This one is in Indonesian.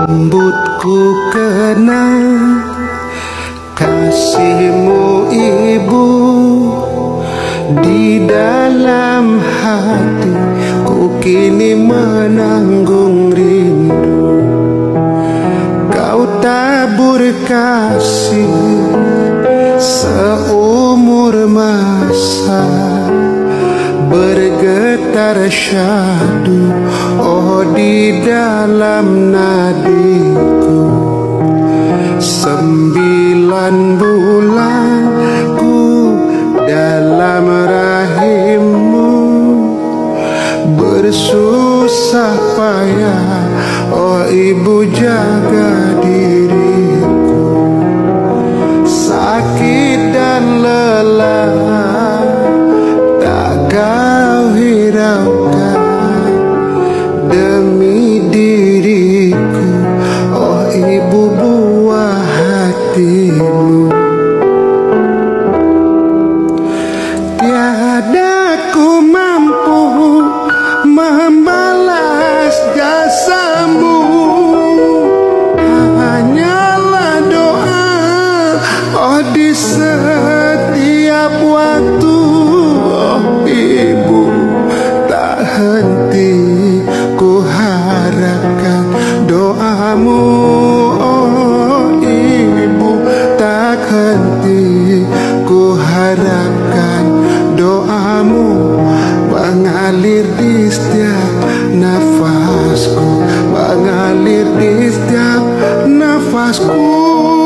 Lembutku kenang kasihmu ibu, di dalam hatiku kini menanggung rindu. Kau tabur kasih seumur masa, bergetar syahdu oh di dalam nadiku. 9 bulan ku dalam rahimmu, bersusah payah oh ibu jaga diriku. Sakit dan lelah tak kau hiraukan demi diriku oh ibu buah hatimu. Tiada ku mampu membalas jasamu, hanyalah doa oh di setiap waktu. Oh ibu, tak henti ku harapkan doamu. Oh ibu, tak henti ku harapkan doamu, mengalir di setiap nafasku, mengalir di setiap nafasku.